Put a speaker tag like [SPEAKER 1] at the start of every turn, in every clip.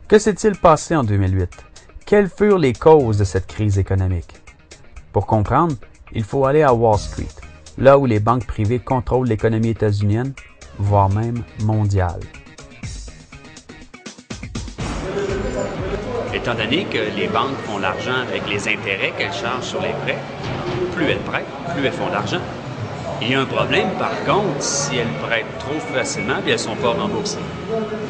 [SPEAKER 1] Que s'est-il passé en 2008? Quelles furent les causes de cette crise économique? Pour comprendre, il faut aller à Wall Street, là où les banques privées contrôlent l'économie états-unienne, voire même mondiale.
[SPEAKER 2] Étant donné que les banques font l'argent avec les intérêts qu'elles chargent sur les prêts, plus elles prêtent, plus elles font d'argent. Il y a un problème, par contre, si elles prêtent trop facilement et elles ne sont pas remboursées.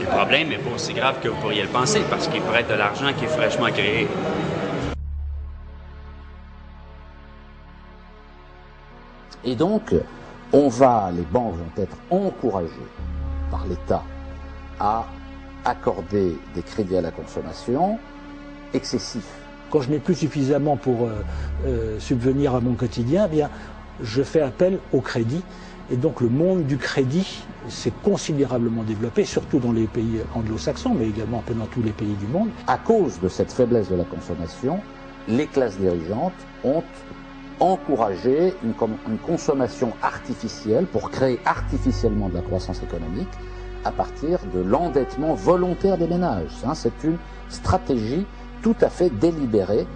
[SPEAKER 2] Le problème n'est pas aussi grave que vous pourriez le penser, parce qu'ils prêtent de l'argent qui est fraîchement créé.
[SPEAKER 3] Et donc, les banques vont être encouragées par l'État à accorder des crédits à la consommation excessifs.
[SPEAKER 4] Quand je n'ai plus suffisamment pour subvenir à mon quotidien, eh bien, je fais appel au crédit. Et donc le monde du crédit s'est considérablement développé, surtout dans les pays anglo-saxons, mais également un peu dans tous les pays du monde.
[SPEAKER 3] À cause de cette faiblesse de la consommation, les classes dirigeantes ont encouragé une consommation artificielle pour créer artificiellement de la croissance économique à partir de l'endettement volontaire des ménages. C'est une stratégie tout à fait délibérée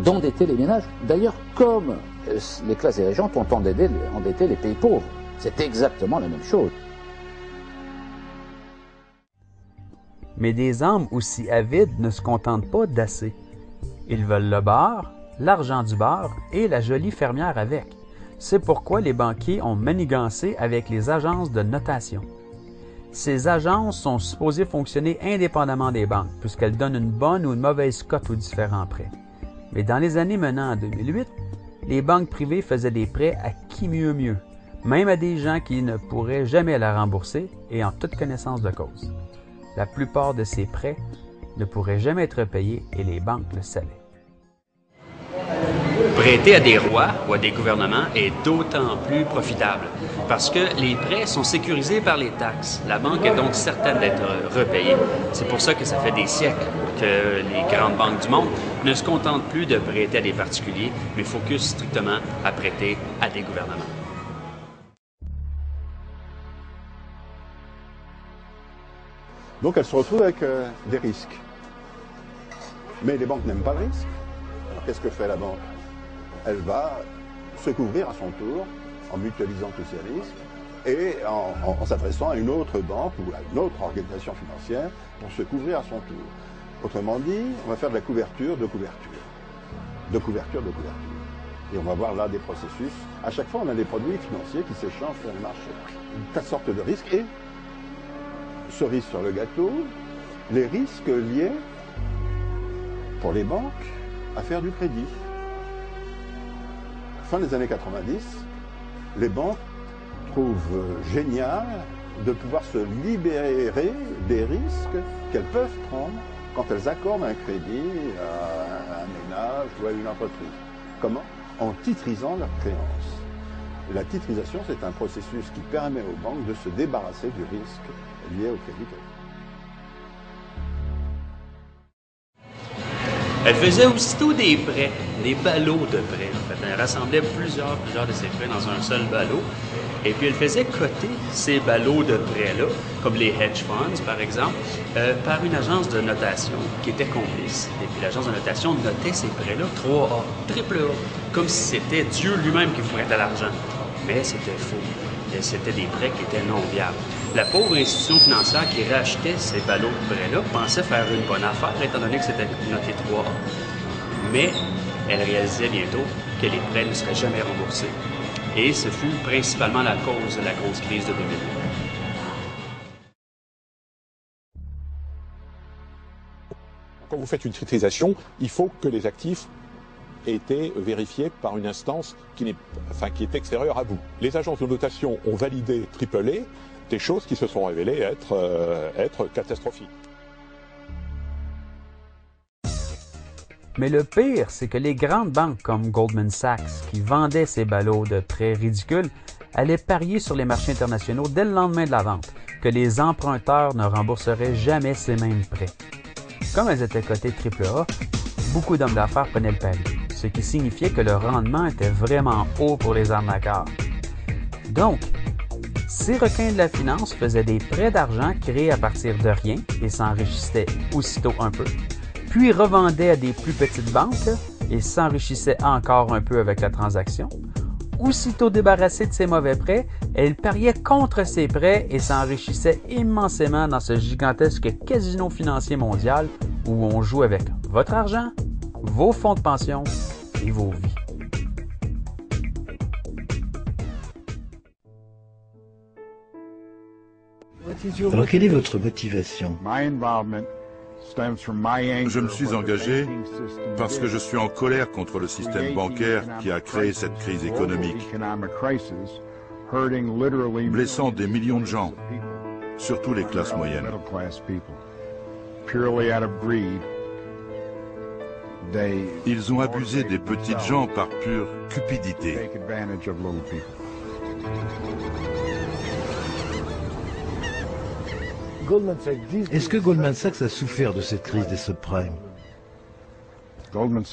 [SPEAKER 3] d'endetter les ménages. D'ailleurs, comme les classes dirigeantes ont endetté les pays pauvres. C'est exactement la même chose.
[SPEAKER 1] Mais des hommes aussi avides ne se contentent pas d'assez. Ils veulent le beurre, l'argent du beurre et la jolie fermière avec. C'est pourquoi les banquiers ont manigancé avec les agences de notation. Ces agences sont supposées fonctionner indépendamment des banques, puisqu'elles donnent une bonne ou une mauvaise cote aux différents prêts. Mais dans les années menant en 2008, les banques privées faisaient des prêts à qui mieux mieux, même à des gens qui ne pourraient jamais la rembourser et en toute connaissance de cause. La plupart de ces prêts ne pourraient jamais être payés et les banques le savaient.
[SPEAKER 2] Prêter à des rois ou à des gouvernements est d'autant plus profitable parce que les prêts sont sécurisés par les taxes. La banque est donc certaine d'être repayée. C'est pour ça que ça fait des siècles que les grandes banques du monde ne se contentent plus de prêter à des particuliers, mais focus strictement à prêter à des gouvernements.
[SPEAKER 5] Donc elles se retrouvent avec des risques. Mais les banques n'aiment pas le risque. Alors qu'est-ce que fait la banque? Elle va se couvrir à son tour en mutualisant tous ses risques et en s'adressant à une autre banque ou à une autre organisation financière pour se couvrir à son tour. Autrement dit, on va faire de la couverture de couverture. De couverture de couverture. Et on va voir là des processus. À chaque fois, on a des produits financiers qui s'échangent sur le marché. Une tas de sortes de risques et, cerise sur le gâteau, les risques liés, pour les banques, à faire du crédit. Fin des années 90, les banques trouvent génial de pouvoir se libérer des risques qu'elles peuvent prendre quand elles accordent un crédit à un ménage ou à une entreprise. Comment? En titrisant leurs créances. La titrisation, c'est un processus qui permet aux banques de se débarrasser du risque lié au crédit.
[SPEAKER 2] Elle faisait aussitôt des prêts, des ballots de prêts. En fait, elle rassemblait plusieurs de ces prêts dans un seul ballot. Et puis, elle faisait coter ces ballots de prêts-là, comme les hedge funds, par exemple, par une agence de notation qui était complice. Et puis, l'agence de notation notait ces prêts-là 3A, triple A, comme si c'était Dieu lui-même qui vous prêtait l'argent. Mais c'était faux. C'était des prêts qui étaient non viables. La pauvre institution financière qui rachetait ces ballots de prêts-là pensait faire une bonne affaire, étant donné que c'était noté 3A. Mais elle réalisait bientôt que les prêts ne seraient jamais remboursés. Et ce fut principalement la cause de la grosse crise de 2008.
[SPEAKER 6] Quand vous faites une titrisation, il faut que les actifs aient été vérifiés par une instance qui est extérieure à vous. Les agences de notation ont validé AAA, des choses qui se sont révélées être catastrophiques.
[SPEAKER 1] Mais le pire, c'est que les grandes banques comme Goldman Sachs, qui vendaient ces ballots de prêts ridicules, allaient parier sur les marchés internationaux dès le lendemain de la vente que les emprunteurs ne rembourseraient jamais ces mêmes prêts. Comme elles étaient cotées AAA, beaucoup d'hommes d'affaires prenaient le pari, ce qui signifiait que le rendement était vraiment haut pour les arnaqueurs. Donc, Ces requins de la finance faisaient des prêts d'argent créés à partir de rien et s'enrichissaient aussitôt un peu, puis revendaient à des plus petites banques et s'enrichissaient encore un peu avec la transaction. Aussitôt débarrassés de ces mauvais prêts, elles pariaient contre ces prêts et s'enrichissaient immensément dans ce gigantesque casino financier mondial où on joue avec votre argent, vos fonds de pension et vos vies.
[SPEAKER 7] Alors quelle est votre motivation?
[SPEAKER 8] Je me suis engagé parce que je suis en colère contre le système bancaire qui a créé cette crise économique, blessant des millions de gens, surtout les classes moyennes. Ils ont abusé des petites gens par pure cupidité.
[SPEAKER 7] Est-ce que Goldman Sachs a souffert de cette crise des subprimes?
[SPEAKER 8] Goldman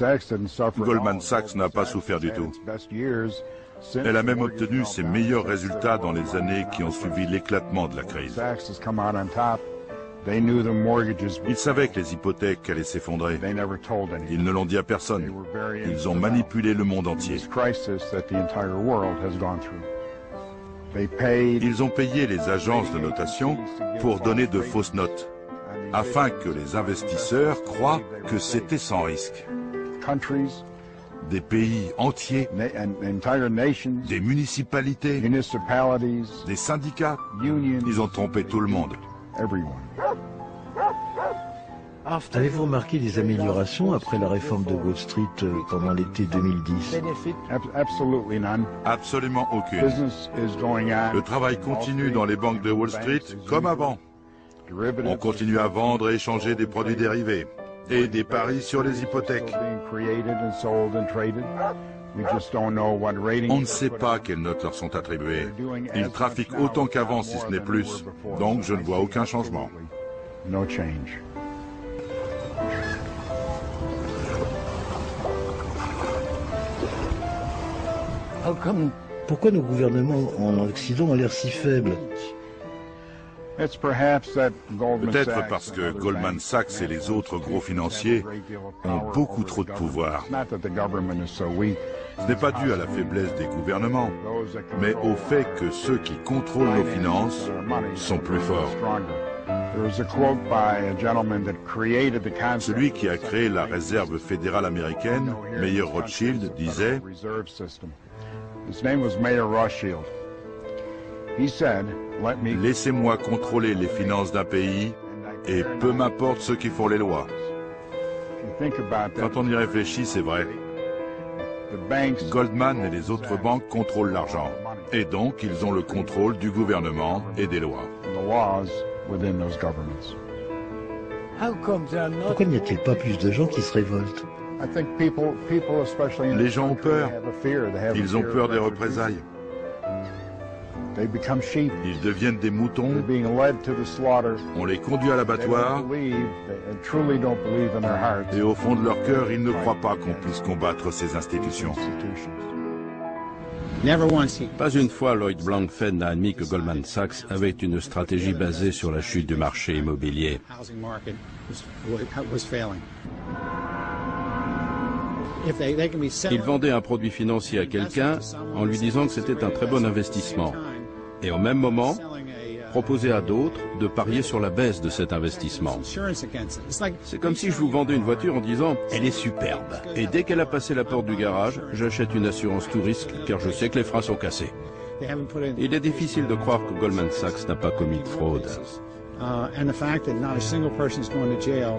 [SPEAKER 8] Sachs n'a pas souffert du tout. Elle a même obtenu ses meilleurs résultats dans les années qui ont suivi l'éclatement de la crise. Ils savaient que les hypothèques allaient s'effondrer. Ils ne l'ont dit à personne. Ils ont manipulé le monde entier. Ils ont payé les agences de notation pour donner de fausses notes, afin que les investisseurs croient que c'était sans risque. Des pays entiers, des municipalités, des syndicats, ils ont trompé tout le monde.
[SPEAKER 7] Avez-vous remarqué des améliorations après la réforme de Wall Street pendant l'été 2010?
[SPEAKER 8] Absolument aucune. Le travail continue dans les banques de Wall Street comme avant. On continue à vendre et échanger des produits dérivés et des paris sur les hypothèques. On ne sait pas quelles notes leur sont attribuées. Ils trafiquent autant qu'avant, si ce n'est plus. Donc je ne vois aucun changement.
[SPEAKER 7] Pourquoi nos gouvernements en Occident ont l'air si faibles?
[SPEAKER 8] Peut-être parce que Goldman Sachs et les autres gros financiers ont beaucoup trop de pouvoir. Ce n'est pas dû à la faiblesse des gouvernements, mais au fait que ceux qui contrôlent nos finances sont plus forts. Celui qui a créé la réserve fédérale américaine, Mayer Rothschild, disait « Laissez-moi contrôler les finances d'un pays et peu m'importe ceux qui font les lois. » Quand on y réfléchit, c'est vrai. Goldman et les autres banques contrôlent l'argent. Et donc, ils ont le contrôle du gouvernement et des lois.
[SPEAKER 7] Pourquoi n'y a-t-il pas plus de gens qui se révoltent?
[SPEAKER 8] Les gens ont peur. Ils ont peur des représailles. Ils deviennent des moutons. On les conduit à l'abattoir. Et au fond de leur cœur, ils ne croient pas qu'on puisse combattre ces institutions.
[SPEAKER 9] Pas une fois Lloyd Blankfein n'a admis que Goldman Sachs avait une stratégie basée sur la chute du marché immobilier. Il vendait un produit financier à quelqu'un en lui disant que c'était un très bon investissement. Et au même moment, proposer à d'autres de parier sur la baisse de cet investissement. C'est comme si je vous vendais une voiture en disant « elle est superbe ». Et dès qu'elle a passé la porte du garage, j'achète une assurance tout risque car je sais que les freins sont cassés. Il est difficile de croire que Goldman Sachs n'a pas commis de fraude.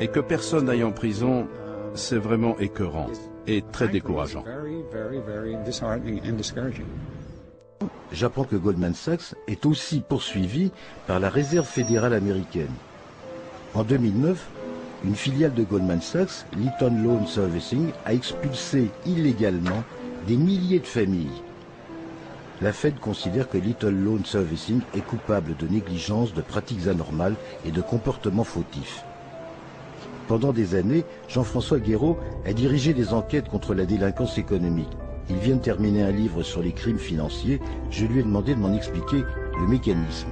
[SPEAKER 9] Et que personne n'aille en prison, c'est vraiment écœurant et très décourageant.
[SPEAKER 7] J'apprends que Goldman Sachs est aussi poursuivi par la Réserve fédérale américaine. En 2009, une filiale de Goldman Sachs, Lytton Loan Servicing, a expulsé illégalement des milliers de familles. La Fed considère que Lytton Loan Servicing est coupable de négligence, de pratiques anormales et de comportements fautifs. Pendant des années, Jean-François Guéraud a dirigé des enquêtes contre la délinquance économique. Il vient de terminer un livre sur les crimes financiers. Je lui ai demandé de m'en expliquer le mécanisme.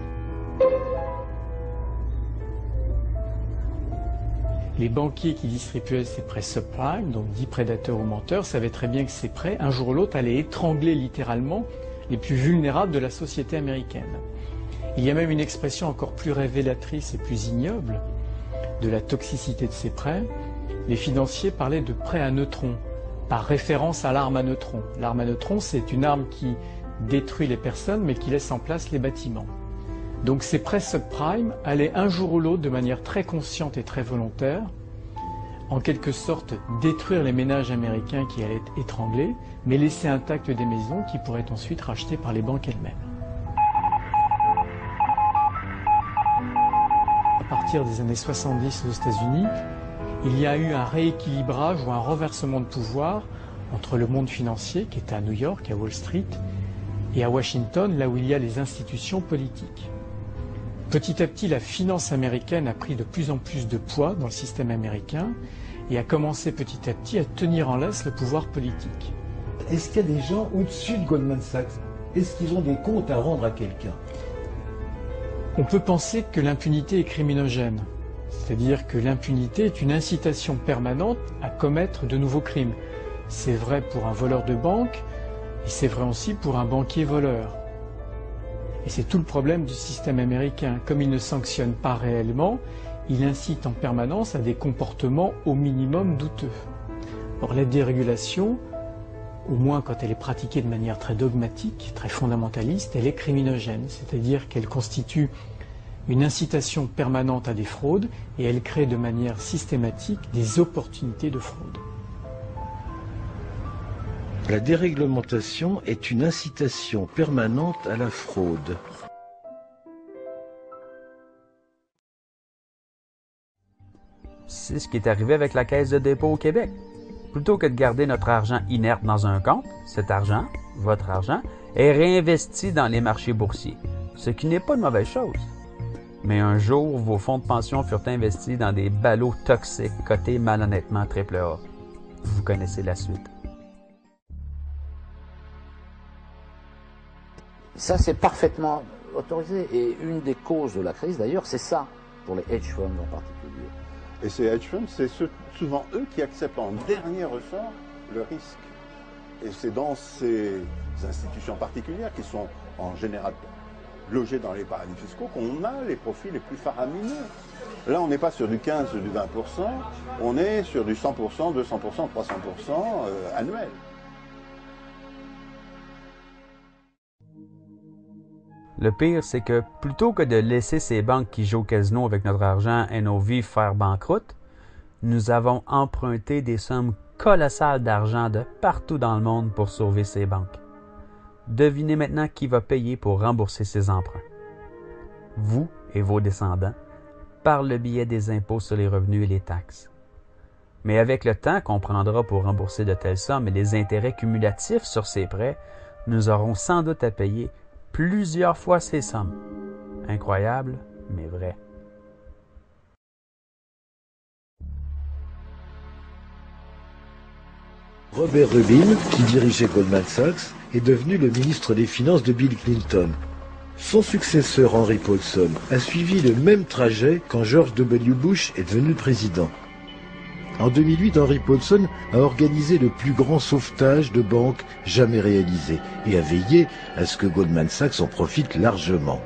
[SPEAKER 10] Les banquiers qui distribuaient ces prêts subprime, donc dits prédateurs ou menteurs, savaient très bien que ces prêts, un jour ou l'autre, allaient étrangler littéralement les plus vulnérables de la société américaine. Il y a même une expression encore plus révélatrice et plus ignoble de la toxicité de ces prêts. Les financiers parlaient de prêts à neutrons, par référence à l'arme à neutrons. L'arme à neutrons, c'est une arme qui détruit les personnes, mais qui laisse en place les bâtiments. Donc ces prêts subprime allaient un jour ou l'autre, de manière très consciente et très volontaire, en quelque sorte détruire les ménages américains qui allaient être étranglés, mais laisser intactes des maisons qui pourraient être ensuite rachetées par les banques elles-mêmes. À partir des années 70 aux États-Unis, il y a eu un rééquilibrage ou un renversement de pouvoir entre le monde financier, qui était à New York, à Wall Street, et à Washington, là où il y a les institutions politiques. Petit à petit, la finance américaine a pris de plus en plus de poids dans le système américain et a commencé petit à petit à tenir en laisse le pouvoir politique.
[SPEAKER 11] Est-ce qu'il y a des gens au-dessus de Goldman Sachs? Est-ce qu'ils ont des comptes à rendre à quelqu'un?
[SPEAKER 10] On peut penser que l'impunité est criminogène, c'est-à-dire que l'impunité est une incitation permanente à commettre de nouveaux crimes. C'est vrai pour un voleur de banque et c'est vrai aussi pour un banquier voleur. Et c'est tout le problème du système américain. Comme il ne sanctionne pas réellement, il incite en permanence à des comportements au minimum douteux. Or, la dérégulation, au moins quand elle est pratiquée de manière très dogmatique, très fondamentaliste, elle est criminogène, c'est-à-dire qu'elle constitue une incitation permanente à des fraudes et elle crée de manière systématique des opportunités de fraude.
[SPEAKER 7] La déréglementation est une incitation permanente à la fraude.
[SPEAKER 1] C'est ce qui est arrivé avec la Caisse de dépôt au Québec. Plutôt que de garder notre argent inerte dans un compte, cet argent, votre argent, est réinvesti dans les marchés boursiers, ce qui n'est pas une mauvaise chose. Mais un jour, vos fonds de pension furent investis dans des ballots toxiques cotés malhonnêtement AAA. Vous connaissez la suite.
[SPEAKER 3] Ça, c'est parfaitement autorisé. Et une des causes de la crise, d'ailleurs, c'est ça, pour les hedge funds en particulier.
[SPEAKER 5] Et ces hedge funds, c'est souvent eux qui acceptent en dernier ressort le risque. Et c'est dans ces institutions particulières qui sont en général logées dans les paradis fiscaux qu'on a les profits les plus faramineux. Là, on n'est pas sur du 15 ou du 20%, on est sur du 100%, 200%, 300% annuel.
[SPEAKER 1] Le pire, c'est que plutôt que de laisser ces banques qui jouent au casino avec notre argent et nos vies faire banqueroute, nous avons emprunté des sommes colossales d'argent de partout dans le monde pour sauver ces banques. Devinez maintenant qui va payer pour rembourser ces emprunts. Vous et vos descendants, par le biais des impôts sur les revenus et les taxes. Mais avec le temps qu'on prendra pour rembourser de telles sommes et les intérêts cumulatifs sur ces prêts, nous aurons sans doute à payer plusieurs fois ces sommes. Incroyable, mais vrai.
[SPEAKER 7] Robert Rubin, qui dirigeait Goldman Sachs, est devenu le ministre des Finances de Bill Clinton. Son successeur Henry Paulson a suivi le même trajet quand George W. Bush est devenu président. En 2008, Henry Paulson a organisé le plus grand sauvetage de banques jamais réalisé et a veillé à ce que Goldman Sachs en profite largement.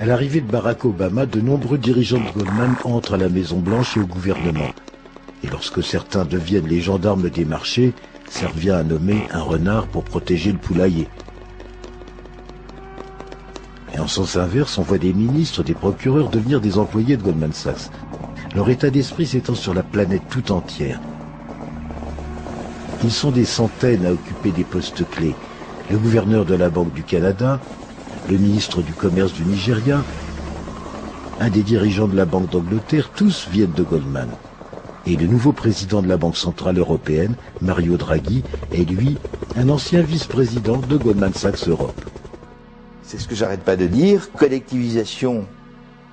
[SPEAKER 7] À l'arrivée de Barack Obama, de nombreux dirigeants de Goldman entrent à la Maison-Blanche et au gouvernement. Et lorsque certains deviennent les gendarmes des marchés, servia à nommer un renard pour protéger le poulailler. Et en sens inverse, on voit des ministres, des procureurs devenir des employés de Goldman Sachs. Leur état d'esprit s'étend sur la planète tout entière. Ils sont des centaines à occuper des postes clés. Le gouverneur de la Banque du Canada, le ministre du Commerce du Nigeria, un des dirigeants de la Banque d'Angleterre, tous viennent de Goldman. Et le nouveau président de la Banque Centrale Européenne, Mario Draghi, est lui un ancien vice-président de Goldman Sachs Europe.
[SPEAKER 12] C'est ce que j'arrête pas de dire, collectivisation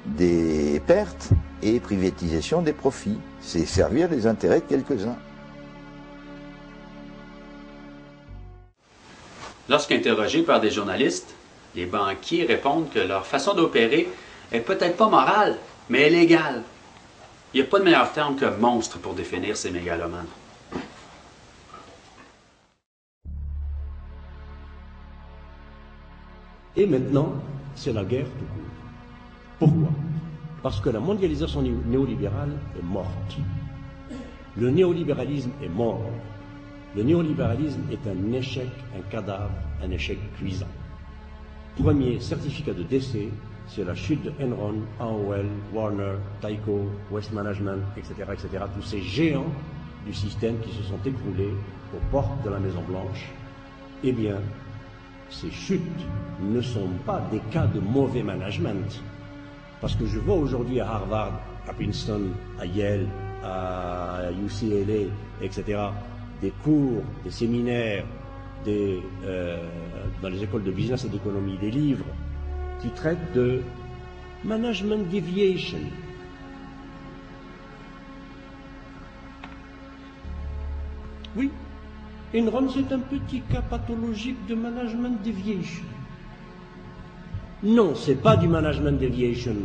[SPEAKER 12] des pertes et privatisation des profits. C'est servir les intérêts de quelques-uns.
[SPEAKER 2] Lorsqu'interrogés par des journalistes, les banquiers répondent que leur façon d'opérer est peut-être pas morale, mais est légale. Il n'y a pas de meilleur terme que monstre pour définir ces mégalomanes.
[SPEAKER 13] Et maintenant, c'est la guerre tout court. Pourquoi? Parce que la mondialisation néolibérale est morte. Le néolibéralisme est mort. Le néolibéralisme est un échec, un cadavre, un échec cuisant. Premier certificat de décès, c'est la chute de Enron, AOL, Warner, Tyco, Waste Management, etc., etc. Tous ces géants du système qui se sont écroulés aux portes de la Maison-Blanche. Eh bien, ces chutes ne sont pas des cas de mauvais management. Parce que je vois aujourd'hui à Harvard, à Princeton, à Yale, à UCLA, etc., des cours, des séminaires, dans les écoles de business et d'économie, des livres qui traitent de management deviation. Oui, Enron, c'est un petit cas pathologique de management deviation. Non, c'est pas du management deviation,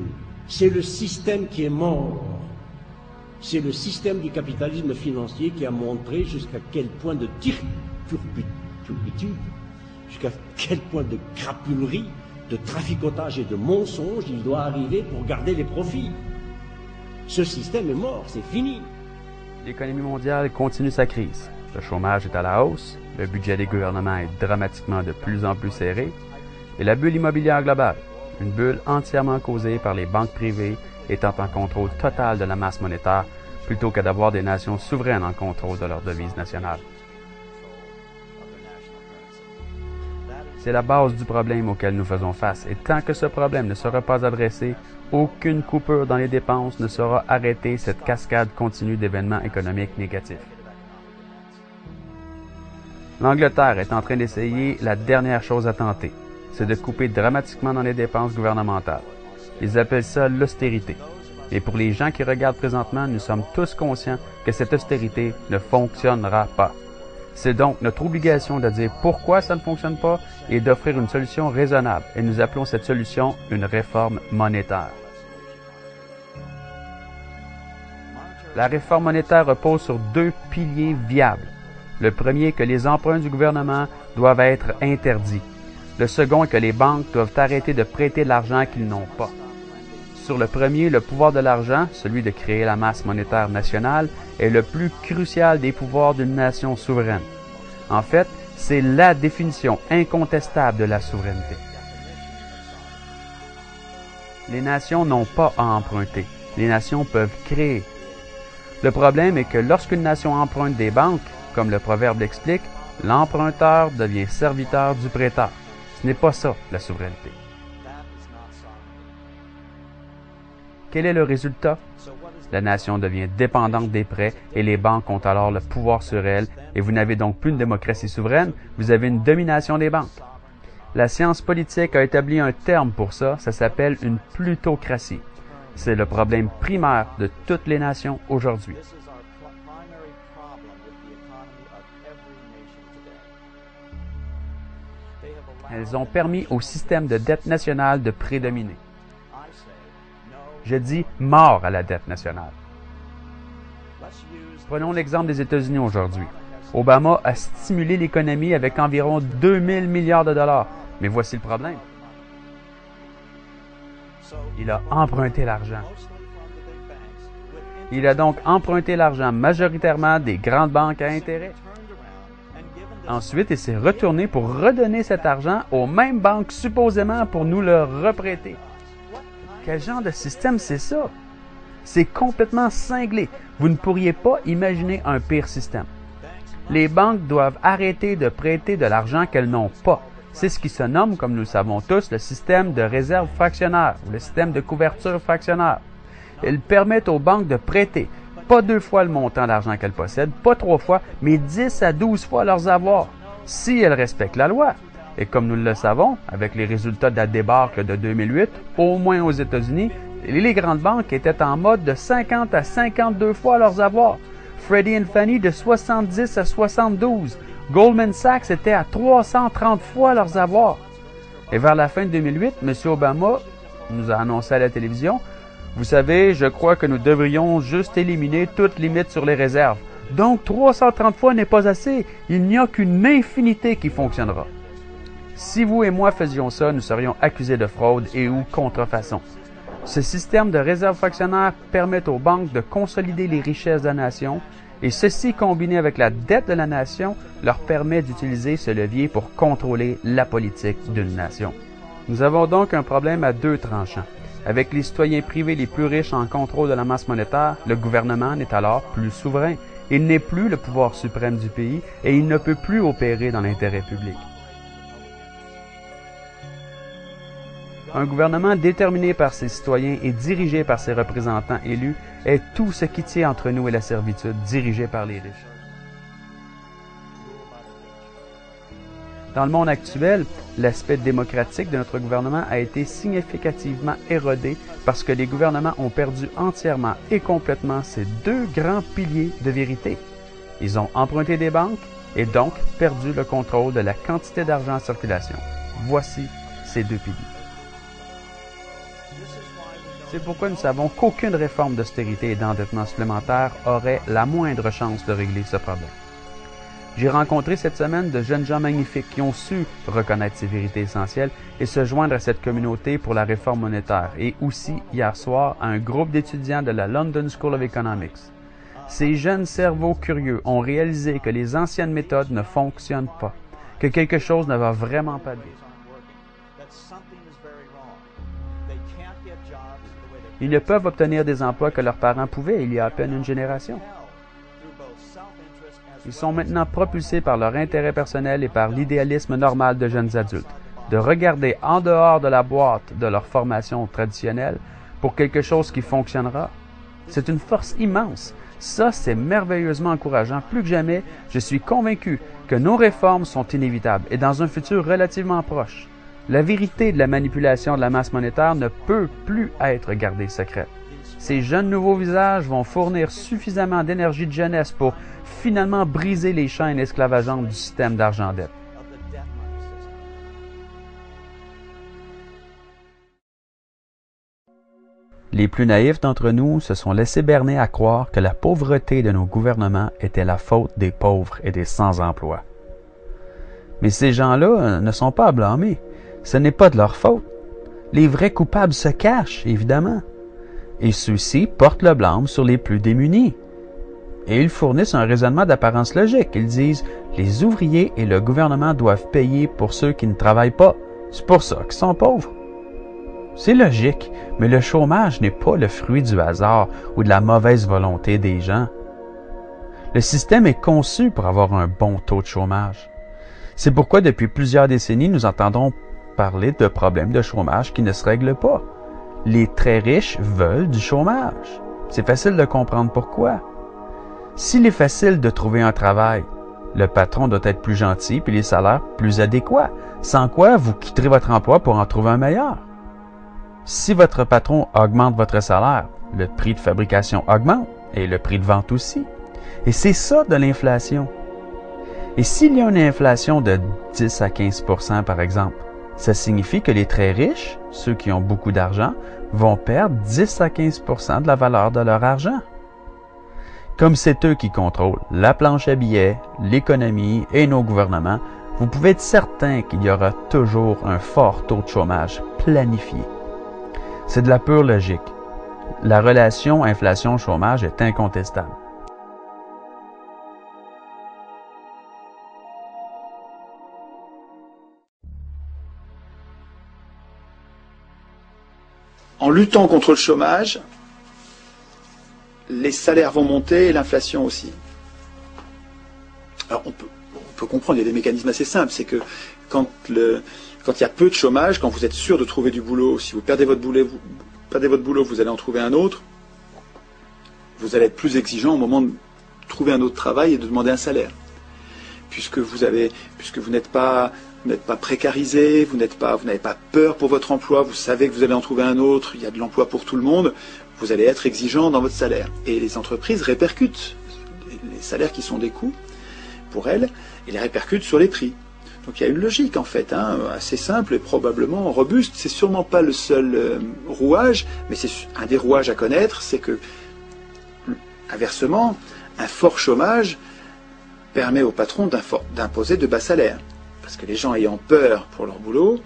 [SPEAKER 13] c'est le système qui est mort. C'est le système du capitalisme financier qui a montré jusqu'à quel point de turpitude, jusqu'à quel point de crapulerie, de traficotage et de mensonge il doit arriver pour garder les profits. Ce système est mort, c'est fini.
[SPEAKER 1] L'économie mondiale continue sa crise. Le chômage est à la hausse, le budget des gouvernements est dramatiquement de plus en plus serré, et la bulle immobilière globale, une bulle entièrement causée par les banques privées étant en contrôle total de la masse monétaire, plutôt que d'avoir des nations souveraines en contrôle de leur devise nationale. C'est la base du problème auquel nous faisons face, et tant que ce problème ne sera pas adressé, aucune coupure dans les dépenses ne saura arrêter cette cascade continue d'événements économiques négatifs. L'Angleterre est en train d'essayer la dernière chose à tenter, c'est de couper dramatiquement dans les dépenses gouvernementales. Ils appellent ça l'austérité. Et pour les gens qui regardent présentement, nous sommes tous conscients que cette austérité ne fonctionnera pas. C'est donc notre obligation de dire pourquoi ça ne fonctionne pas et d'offrir une solution raisonnable. Et nous appelons cette solution une réforme monétaire. La réforme monétaire repose sur deux piliers viables. Le premier est que les emprunts du gouvernement doivent être interdits. Le second est que les banques doivent arrêter de prêter de l'argent qu'ils n'ont pas. Sur le premier, le pouvoir de l'argent, celui de créer la masse monétaire nationale, est le plus crucial des pouvoirs d'une nation souveraine. En fait, c'est la définition incontestable de la souveraineté. Les nations n'ont pas à emprunter. Les nations peuvent créer. Le problème est que lorsqu'une nation emprunte des banques, comme le proverbe l'explique, l'emprunteur devient serviteur du prêteur. Ce n'est pas ça, la souveraineté. Quel est le résultat? La nation devient dépendante des prêts et les banques ont alors le pouvoir sur elle et vous n'avez donc plus une démocratie souveraine, vous avez une domination des banques. La science politique a établi un terme pour ça, ça s'appelle une plutocratie. C'est le problème primaire de toutes les nations aujourd'hui. Elles ont permis au système de dette nationale de prédominer. Je dis mort à la dette nationale. Prenons l'exemple des États-Unis aujourd'hui. Obama a stimulé l'économie avec environ 2000 milliards de dollars. Mais voici le problème. Il a emprunté l'argent. Il a donc emprunté l'argent majoritairement des grandes banques à intérêt. Ensuite, il s'est retourné pour redonner cet argent aux mêmes banques supposément pour nous le reprêter. Quel genre de système c'est ça? C'est complètement cinglé. Vous ne pourriez pas imaginer un pire système. Les banques doivent arrêter de prêter de l'argent qu'elles n'ont pas. C'est ce qui se nomme, comme nous le savons tous, le système de réserve fractionnaire ou le système de couverture fractionnaire. Ils permettent aux banques de prêter, pas 2 fois le montant d'argent qu'elles possèdent, pas 3 fois, mais 10 à 12 fois leurs avoirs, si elles respectent la loi. Et comme nous le savons, avec les résultats de la débâcle de 2008, au moins aux États-Unis, les grandes banques étaient en mode de 50 à 52 fois leurs avoirs. Freddie et Fannie de 70 à 72. Goldman Sachs était à 330 fois leurs avoirs. Et vers la fin de 2008, M. Obama nous a annoncé à la télévision, « Vous savez, je crois que nous devrions juste éliminer toute limite sur les réserves. Donc 330 fois n'est pas assez. Il n'y a qu'une infinité qui fonctionnera. » Si vous et moi faisions ça, nous serions accusés de fraude et ou contrefaçon. Ce système de réserve fractionnaire permet aux banques de consolider les richesses de la nation et ceci, combiné avec la dette de la nation, leur permet d'utiliser ce levier pour contrôler la politique d'une nation. Nous avons donc un problème à deux tranchants. Avec les citoyens privés les plus riches en contrôle de la masse monétaire, le gouvernement n'est alors plus souverain. Il n'est plus le pouvoir suprême du pays et il ne peut plus opérer dans l'intérêt public. Un gouvernement déterminé par ses citoyens et dirigé par ses représentants élus est tout ce qui tient entre nous et la servitude, dirigée par les riches. Dans le monde actuel, l'aspect démocratique de notre gouvernement a été significativement érodé parce que les gouvernements ont perdu entièrement et complètement ces deux grands piliers de vérité. Ils ont emprunté des banques et donc perdu le contrôle de la quantité d'argent en circulation. Voici ces deux piliers. C'est pourquoi nous savons qu'aucune réforme d'austérité et d'endettement supplémentaire aurait la moindre chance de régler ce problème. J'ai rencontré cette semaine de jeunes gens magnifiques qui ont su reconnaître ces vérités essentielles et se joindre à cette communauté pour la réforme monétaire et aussi, hier soir, à un groupe d'étudiants de la London School of Economics. Ces jeunes cerveaux curieux ont réalisé que les anciennes méthodes ne fonctionnent pas, que quelque chose ne va vraiment pas bien. Ils ne peuvent obtenir des emplois que leurs parents pouvaient il y a à peine une génération. Ils sont maintenant propulsés par leur intérêt personnel et par l'idéalisme normal de jeunes adultes, de regarder en dehors de la boîte de leur formation traditionnelle pour quelque chose qui fonctionnera. C'est une force immense. Ça, c'est merveilleusement encourageant. Plus que jamais, je suis convaincu que nos réformes sont inévitables et dans un futur relativement proche. La vérité de la manipulation de la masse monétaire ne peut plus être gardée secrète. Ces jeunes nouveaux visages vont fournir suffisamment d'énergie de jeunesse pour finalement briser les chaînes esclavageantes du système d'argent-dette. Les plus naïfs d'entre nous se sont laissés berner à croire que la pauvreté de nos gouvernements était la faute des pauvres et des sans-emploi. Mais ces gens-là ne sont pas à blâmer. Ce n'est pas de leur faute. Les vrais coupables se cachent, évidemment. Et ceux-ci portent le blâme sur les plus démunis. Et ils fournissent un raisonnement d'apparence logique. Ils disent « Les ouvriers et le gouvernement doivent payer pour ceux qui ne travaillent pas. C'est pour ça qu'ils sont pauvres. » C'est logique, mais le chômage n'est pas le fruit du hasard ou de la mauvaise volonté des gens. Le système est conçu pour avoir un bon taux de chômage. C'est pourquoi depuis plusieurs décennies, nous entendons parler de problèmes de chômage qui ne se règlent pas. Les très riches veulent du chômage. C'est facile de comprendre pourquoi. S'il est facile de trouver un travail, le patron doit être plus gentil puis les salaires plus adéquats, sans quoi vous quitterez votre emploi pour en trouver un meilleur. Si votre patron augmente votre salaire, le prix de fabrication augmente et le prix de vente aussi. Et c'est ça de l'inflation. Et s'il y a une inflation de 10 à 15 % par exemple, ça signifie que les très riches, ceux qui ont beaucoup d'argent, vont perdre 10 à 15 % de la valeur de leur argent. Comme c'est eux qui contrôlent la planche à billets, l'économie et nos gouvernements, vous pouvez être certain qu'il y aura toujours un fort taux de chômage planifié. C'est de la pure logique. La relation inflation-chômage est incontestable.
[SPEAKER 14] En luttant contre le chômage, les salaires vont monter et l'inflation aussi. Alors on peut comprendre, il y a des mécanismes assez simples, c'est que quand il y a peu de chômage, quand vous êtes sûr de trouver du boulot, si vous perdez votre boulot, vous allez en trouver un autre, vous allez être plus exigeant au moment de trouver un autre travail et de demander un salaire. Puisque vous n'êtes pas précarisé, vous n'avez pas peur pour votre emploi, vous savez que vous allez en trouver un autre, il y a de l'emploi pour tout le monde, vous allez être exigeant dans votre salaire. Et les entreprises répercutent les salaires qui sont des coûts, pour elles et les répercute sur les prix. Donc il y a une logique en fait, assez simple et probablement robuste. C'est sûrement pas le seul rouage, mais c'est un des rouages à connaître, c'est que, inversement, un fort chômage permet aux patrons d'imposer de bas salaires. Parce que les gens ayant peur pour leur boulot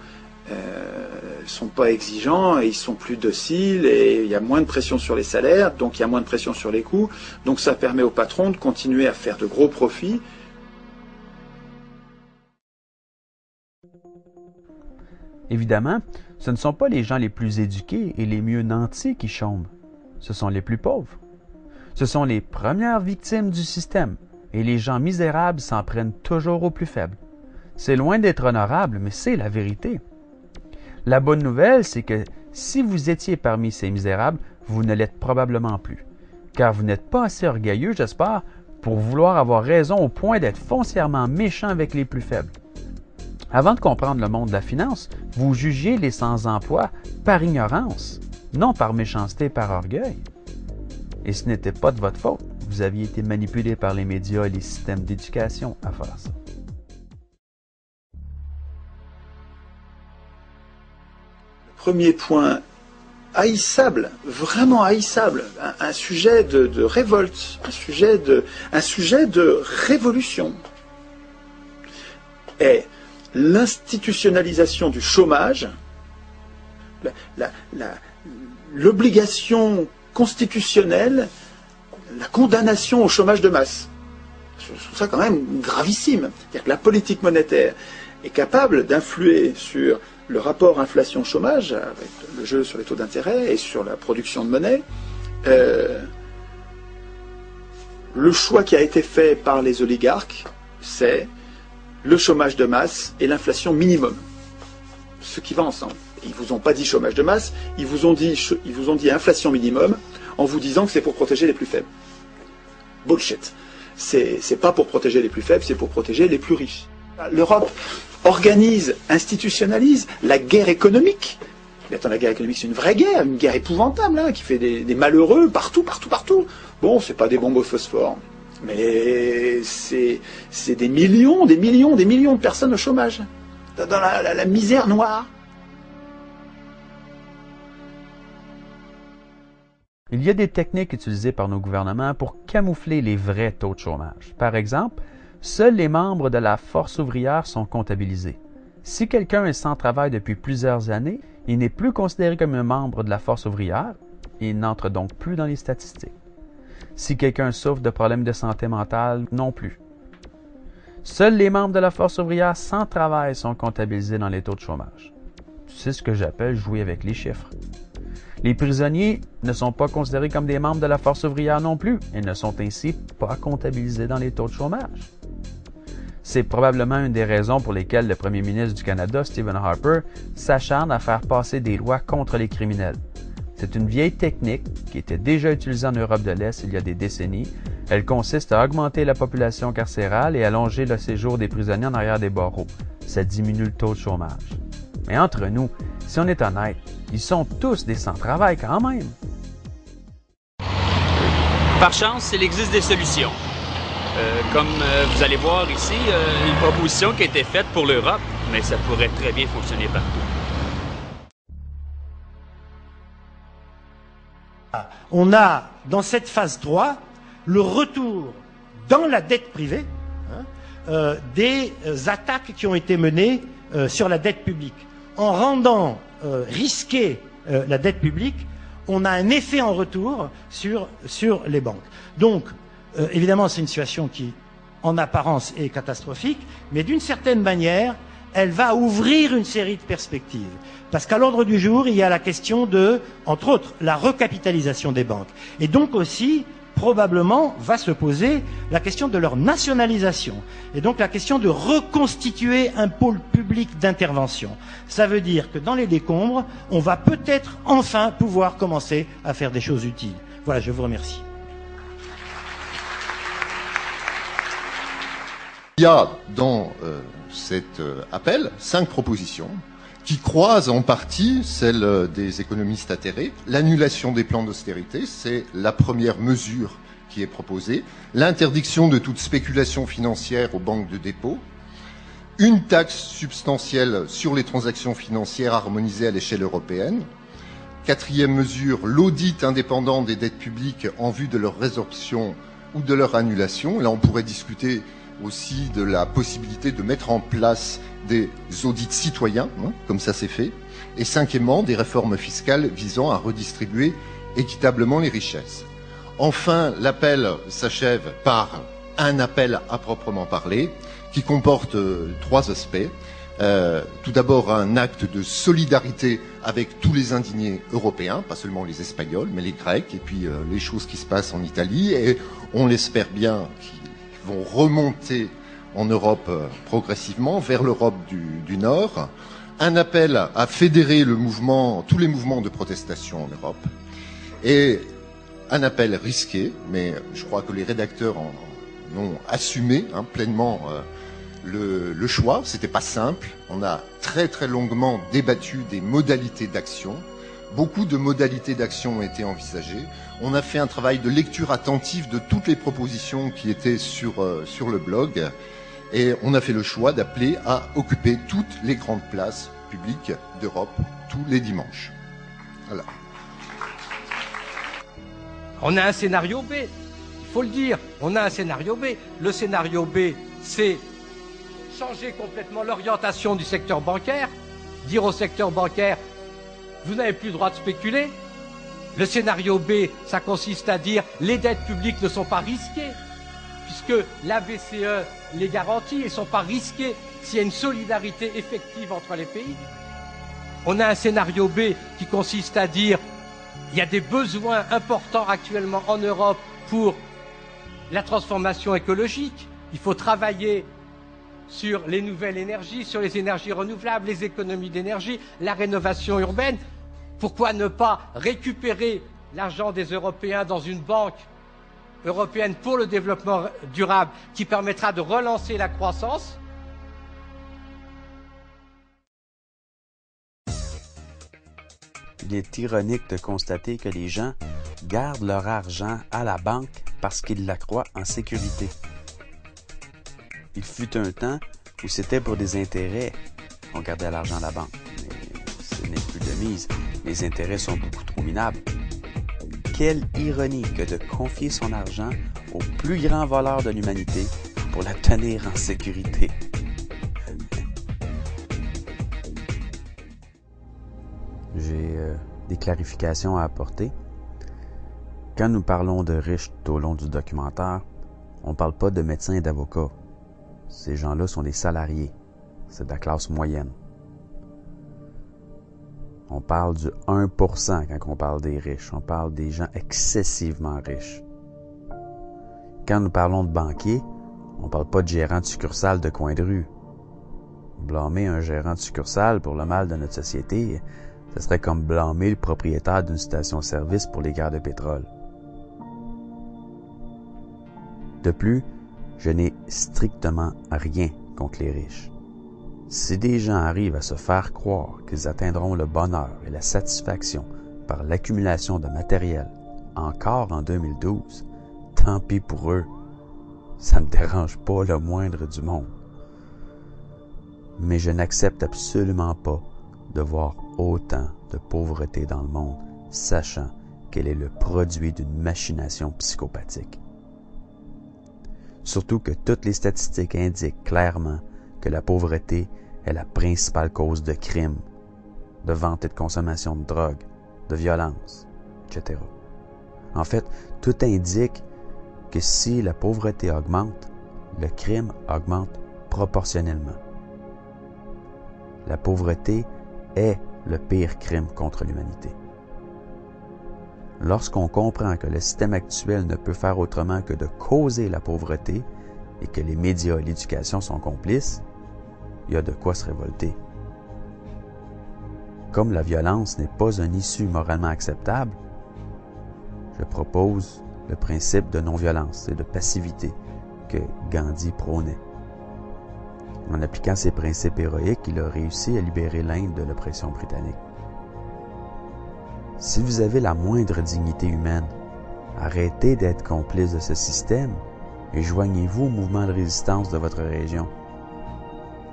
[SPEAKER 14] ne sont pas exigeants, et ils sont plus dociles, et il y a moins de pression sur les salaires, donc il y a moins de pression sur les coûts. Donc ça permet aux patrons de continuer à faire de gros profits.
[SPEAKER 1] Évidemment, ce ne sont pas les gens les plus éduqués et les mieux nantis qui chôment. Ce sont les plus pauvres. Ce sont les premières victimes du système, et les gens misérables s'en prennent toujours aux plus faibles. C'est loin d'être honorable, mais c'est la vérité. La bonne nouvelle, c'est que si vous étiez parmi ces misérables, vous ne l'êtes probablement plus, car vous n'êtes pas assez orgueilleux, j'espère, pour vouloir avoir raison au point d'être foncièrement méchant avec les plus faibles. Avant de comprendre le monde de la finance, vous jugiez les sans-emploi par ignorance, non par méchanceté, par orgueil. Et ce n'était pas de votre faute, vous aviez été manipulé par les médias et les systèmes d'éducation à faire ça.
[SPEAKER 14] Premier point haïssable, vraiment haïssable, un sujet de révolte, un sujet de révolution, est l'institutionnalisation du chômage, l'obligation constitutionnelle, la condamnation au chômage de masse. Je trouve ça quand même gravissime. C'est-à-dire que la politique monétaire est capable d'influer sur le rapport inflation-chômage, avec le jeu sur les taux d'intérêt et sur la production de monnaie. Le choix qui a été fait par les oligarques, c'est le chômage de masse et l'inflation minimum. Ce qui va ensemble. Ils ne vous ont pas dit chômage de masse, ils vous ont dit inflation minimum en vous disant que c'est pour protéger les plus faibles. Bullshit. C'est pas pour protéger les plus faibles, c'est pour protéger les plus riches. L'Europe organise, institutionnalise la guerre économique. Mais attends, la guerre économique, c'est une vraie guerre, une guerre épouvantable, qui fait des malheureux partout. Bon, c'est pas des bombes au phosphore, mais c'est des millions de personnes au chômage, dans la misère noire.
[SPEAKER 1] Il y a des techniques utilisées par nos gouvernements pour camoufler les vrais taux de chômage. Par exemple, seuls les membres de la force ouvrière sont comptabilisés. Si quelqu'un est sans travail depuis plusieurs années, il n'est plus considéré comme un membre de la force ouvrière et il n'entre donc plus dans les statistiques. Si quelqu'un souffre de problèmes de santé mentale, non plus. Seuls les membres de la force ouvrière sans travail sont comptabilisés dans les taux de chômage. C'est ce que j'appelle jouer avec les chiffres. Les prisonniers ne sont pas considérés comme des membres de la force ouvrière non plus et ne sont ainsi pas comptabilisés dans les taux de chômage. C'est probablement une des raisons pour lesquelles le premier ministre du Canada, Stephen Harper, s'acharne à faire passer des lois contre les criminels. C'est une vieille technique qui était déjà utilisée en Europe de l'Est il y a des décennies. Elle consiste à augmenter la population carcérale et allonger le séjour des prisonniers en arrière des barreaux. Ça diminue le taux de chômage. Mais entre nous, si on est honnête, ils sont tous des sans-travail quand même.
[SPEAKER 2] Par chance, il existe des solutions. Comme vous allez voir ici, une proposition qui a été faite pour l'Europe, mais ça pourrait très bien fonctionner partout.
[SPEAKER 15] On a, dans cette phase 3, le retour dans la dette privée des attaques qui ont été menées sur la dette publique. En rendant risquée la dette publique, on a un effet en retour sur les banques. Donc, évidemment, c'est une situation qui, en apparence, est catastrophique, mais d'une certaine manière, elle va ouvrir une série de perspectives. Parce qu'à l'ordre du jour, il y a la question de, entre autres, la recapitalisation des banques. Et donc aussi, probablement, va se poser la question de leur nationalisation. Et donc la question de reconstituer un pôle public d'intervention. Ça veut dire que dans les décombres, on va peut-être enfin pouvoir commencer à faire des choses utiles. Voilà, je vous remercie.
[SPEAKER 16] Il y a dans cet appel 5 propositions qui croisent en partie celles des économistes atterrés. L'annulation des plans d'austérité, c'est la première mesure qui est proposée, l'interdiction de toute spéculation financière aux banques de dépôt, une taxe substantielle sur les transactions financières harmonisée à l'échelle européenne. Quatrième mesure, l'audit indépendant des dettes publiques en vue de leur résorption ou de leur annulation. Là, on pourrait discuter aussi de la possibilité de mettre en place des audits citoyens, comme ça s'est fait. Et cinquièmement, des réformes fiscales visant à redistribuer équitablement les richesses. Enfin, l'appel s'achève par un appel à proprement parler, qui comporte trois aspects. Tout d'abord, un acte de solidarité avec tous les indignés européens, pas seulement les Espagnols, mais les Grecs, et puis les choses qui se passent en Italie, et on l'espère bien, qui vont remonter en Europe progressivement, vers l'Europe du Nord. Un appel à fédérer tous les mouvements de protestation en Europe, et un appel risqué, mais je crois que les rédacteurs en ont assumé pleinement le choix. C'était pas simple. On a très très longuement débattu des modalités d'action. Beaucoup de modalités d'action ont été envisagées. On a fait un travail de lecture attentive de toutes les propositions qui étaient sur le blog. Et on a fait le choix d'appeler à occuper toutes les grandes places publiques d'Europe tous les dimanches. Voilà.
[SPEAKER 17] On a un scénario B, il faut le dire, on a un scénario B. Le scénario B, c'est changer complètement l'orientation du secteur bancaire, dire au secteur bancaire, vous n'avez plus le droit de spéculer. Le scénario B, ça consiste à dire, les dettes publiques ne sont pas risquées, puisque la BCE les garantit, elles ne sont pas risquées s'il y a une solidarité effective entre les pays. On a un scénario B qui consiste à dire, il y a des besoins importants actuellement en Europe pour la transformation écologique. Il faut travailler sur les nouvelles énergies, sur les énergies renouvelables, les économies d'énergie, la rénovation urbaine. Pourquoi ne pas récupérer l'argent des Européens dans une banque européenne pour le développement durable qui permettra de relancer la croissance ?
[SPEAKER 1] Il est ironique de constater que les gens gardent leur argent à la banque parce qu'ils la croient en sécurité. Il fut un temps où c'était pour des intérêts qu'on gardait l'argent à la banque. Mais ce n'est plus de mise. Les intérêts sont beaucoup trop minables. Quelle ironie que de confier son argent au plus grand voleur de l'humanité pour la tenir en sécurité. J'ai des clarifications à apporter. Quand nous parlons de riches tout au long du documentaire, on ne parle pas de médecins et d'avocats. Ces gens-là sont des salariés. C'est de la classe moyenne. On parle du 1% quand on parle des riches. On parle des gens excessivement riches. Quand nous parlons de banquiers, on ne parle pas de gérants de succursales de coin de rue. Blâmer un gérant de succursale pour le mal de notre société, ce serait comme blâmer le propriétaire d'une station-service pour les guerres de pétrole. De plus, je n'ai strictement rien contre les riches. Si des gens arrivent à se faire croire qu'ils atteindront le bonheur et la satisfaction par l'accumulation de matériel encore en 2012, tant pis pour eux, ça me dérange pas le moindre du monde. Mais je n'accepte absolument pas de voir autant de pauvreté dans le monde, sachant qu'elle est le produit d'une machination psychopathique. Surtout que toutes les statistiques indiquent clairement que la pauvreté est la principale cause de crimes, de vente et de consommation de drogue, de violence, etc. En fait, tout indique que si la pauvreté augmente, le crime augmente proportionnellement. La pauvreté est le pire crime contre l'humanité. Lorsqu'on comprend que le système actuel ne peut faire autrement que de causer la pauvreté et que les médias et l'éducation sont complices, il y a de quoi se révolter. Comme la violence n'est pas une issue moralement acceptable, je propose le principe de non-violence et de passivité que Gandhi prônait. En appliquant ces principes héroïques, il a réussi à libérer l'Inde de l'oppression britannique. Si vous avez la moindre dignité humaine, Arrêtez d'être complice de ce système et joignez-vous au mouvement de résistance de votre région.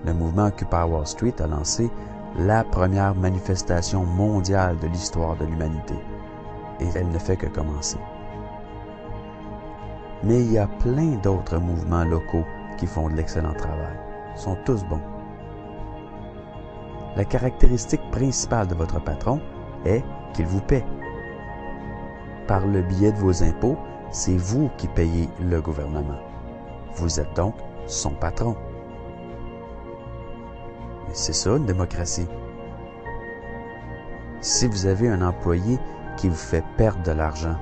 [SPEAKER 1] Le mouvement Occupy Wall Street a lancé la première manifestation mondiale de l'histoire de l'humanité. Et elle ne fait que commencer. Mais il y a plein d'autres mouvements locaux qui font de l'excellent travail. Ils sont tous bons. La caractéristique principale de votre patron est qu'il vous paie. Par le biais de vos impôts, c'est vous qui payez le gouvernement. Vous êtes donc son patron. Et c'est ça, une démocratie. Si vous avez un employé qui vous fait perdre de l'argent,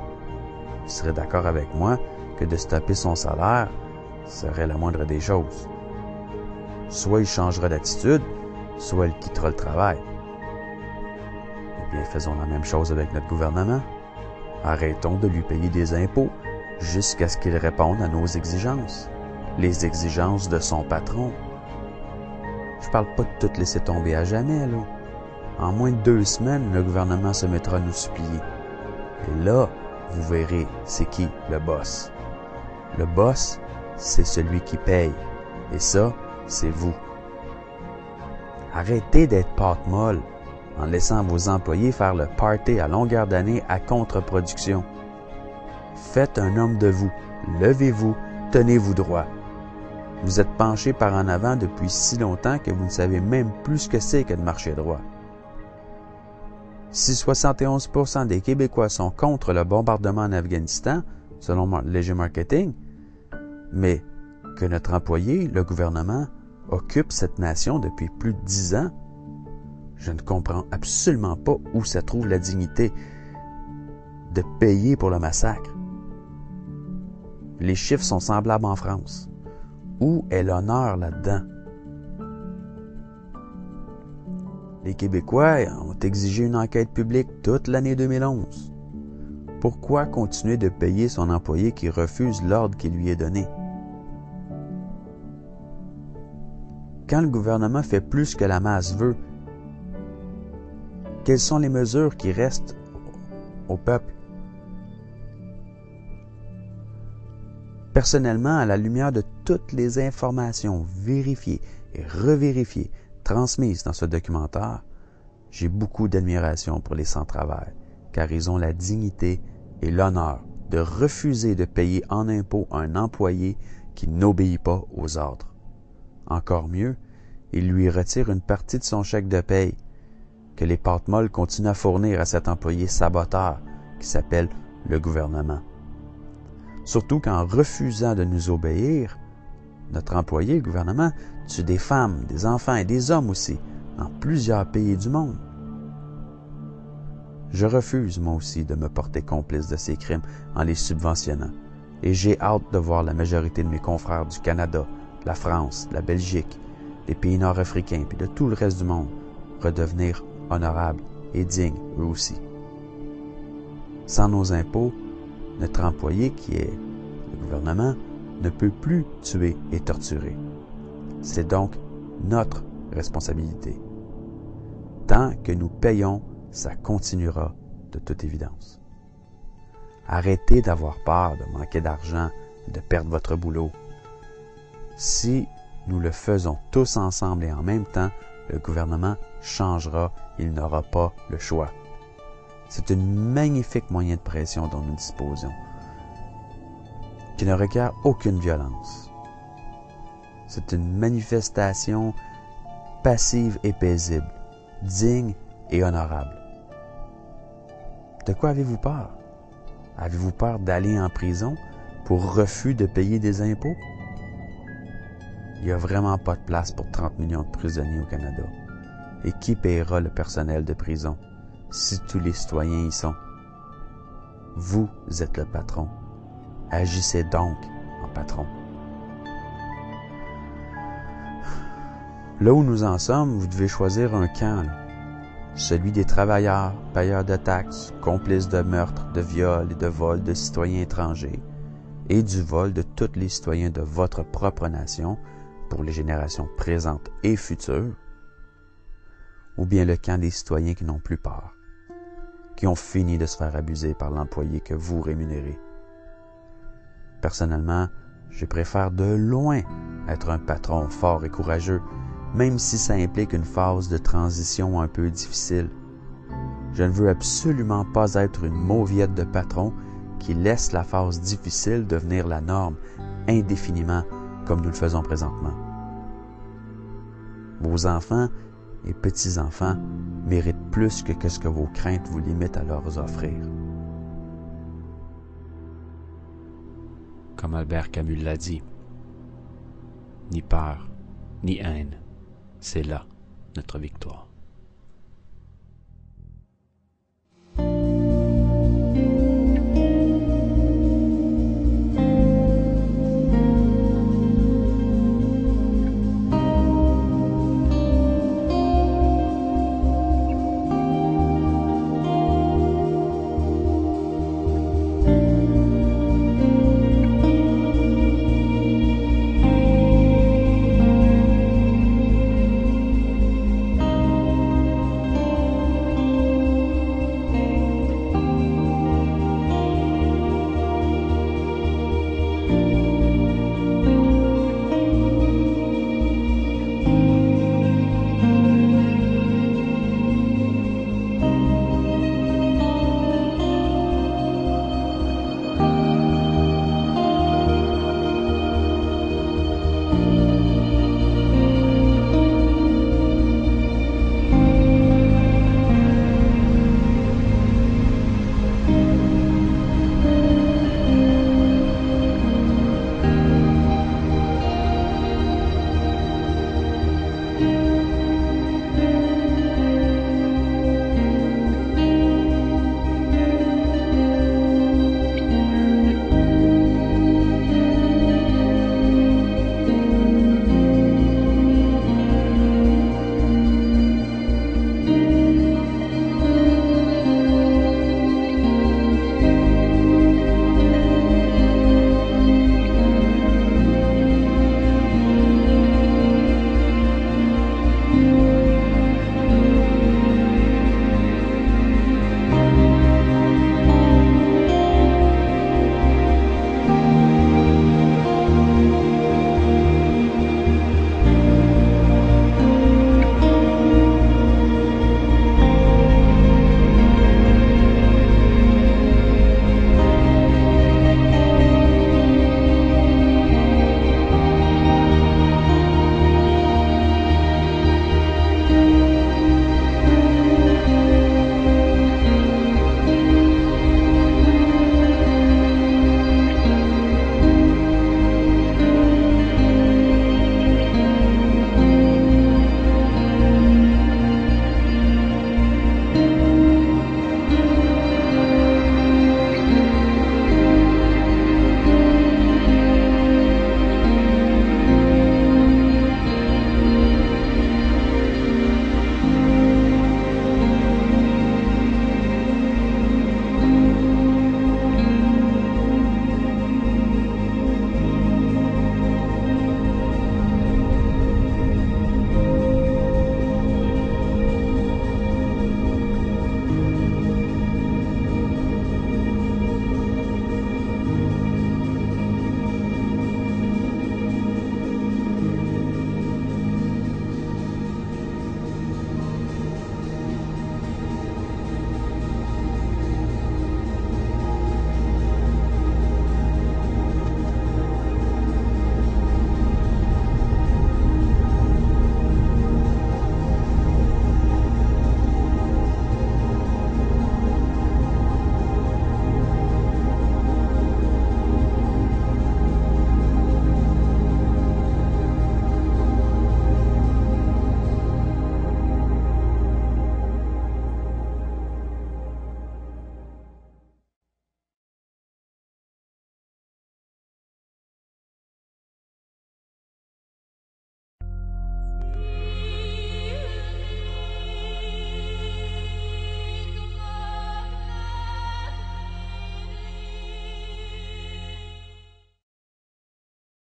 [SPEAKER 1] vous serez d'accord avec moi que de stopper son salaire serait la moindre des choses. Soit il changera d'attitude, soit il quittera le travail. Eh bien, faisons la même chose avec notre gouvernement. Arrêtons de lui payer des impôts jusqu'à ce qu'il réponde à nos exigences, les exigences de son patron. Je parle pas de tout laisser tomber à jamais, là. En moins de 2 semaines, le gouvernement se mettra à nous supplier. Et là, vous verrez, c'est qui le boss. Le boss, c'est celui qui paye. Et ça, c'est vous. Arrêtez d'être pâte molle en laissant vos employés faire le party à longueur d'année à contre-production. Faites un homme de vous. Levez-vous, tenez-vous droit. Vous êtes penché par en avant depuis si longtemps que vous ne savez même plus ce que c'est que de marcher droit. Si 71% des Québécois sont contre le bombardement en Afghanistan, selon Léger Marketing, mais que notre employé, le gouvernement, occupe cette nation depuis plus de 10 ans, je ne comprends absolument pas où se trouve la dignité de payer pour le massacre. Les chiffres sont semblables en France. Où est l'honneur là-dedans? Les Québécois ont exigé une enquête publique toute l'année 2011. Pourquoi continuer de payer son employé qui refuse l'ordre qui lui est donné? Quand le gouvernement fait plus que la masse veut, quelles sont les mesures qui restent au peuple? Personnellement, à la lumière de toutes les informations vérifiées et revérifiées transmises dans ce documentaire, j'ai beaucoup d'admiration pour les sans-travail, car ils ont la dignité et l'honneur de refuser de payer en impôts un employé qui n'obéit pas aux ordres. Encore mieux, ils lui retirent une partie de son chèque de paye, que les pâtes molles continuent à fournir à cet employé saboteur qui s'appelle le gouvernement. Surtout qu'en refusant de nous obéir, notre employé, le gouvernement, tue des femmes, des enfants et des hommes aussi, dans plusieurs pays du monde. Je refuse, moi aussi, de me porter complice de ces crimes en les subventionnant, et j'ai hâte de voir la majorité de mes confrères du Canada, de la France, de la Belgique, des pays nord-africains et de tout le reste du monde redevenir honorables et dignes eux aussi. Sans nos impôts, notre employé, qui est le gouvernement, ne peut plus tuer et torturer. C'est donc notre responsabilité. Tant que nous payons, ça continuera de toute évidence. Arrêtez d'avoir peur de manquer d'argent et de perdre votre boulot. Si nous le faisons tous ensemble et en même temps, le gouvernement changera, il n'aura pas le choix. C'est un magnifique moyen de pression dont nous disposons, qui ne requiert aucune violence. C'est une manifestation passive et paisible, digne et honorable. De quoi avez-vous peur? Avez-vous peur d'aller en prison pour refus de payer des impôts? Il n'y a vraiment pas de place pour 30 millions de prisonniers au Canada. Et qui paiera le personnel de prison si tous les citoyens y sont? Vous êtes le patron. Agissez donc en patron. Là où nous en sommes, vous devez choisir un camp, là. Celui des travailleurs, payeurs de taxes, complices de meurtres, de viols et de vols de citoyens étrangers, et du vol de tous les citoyens de votre propre nation pour les générations présentes et futures, ou bien le camp des citoyens qui n'ont plus peur, qui ont fini de se faire abuser par l'employé que vous rémunérez Personnellement, je préfère de loin être un patron fort et courageux, même si ça implique une phase de transition un peu difficile. Je ne veux absolument pas être une mauviette de patron qui laisse la phase difficile devenir la norme indéfiniment comme nous le faisons présentement. Vos enfants et petits-enfants méritent plus que ce que vos craintes vous limitent à leur offrir. Comme Albert Camus l'a dit, ni peur, ni haine, c'est là notre victoire.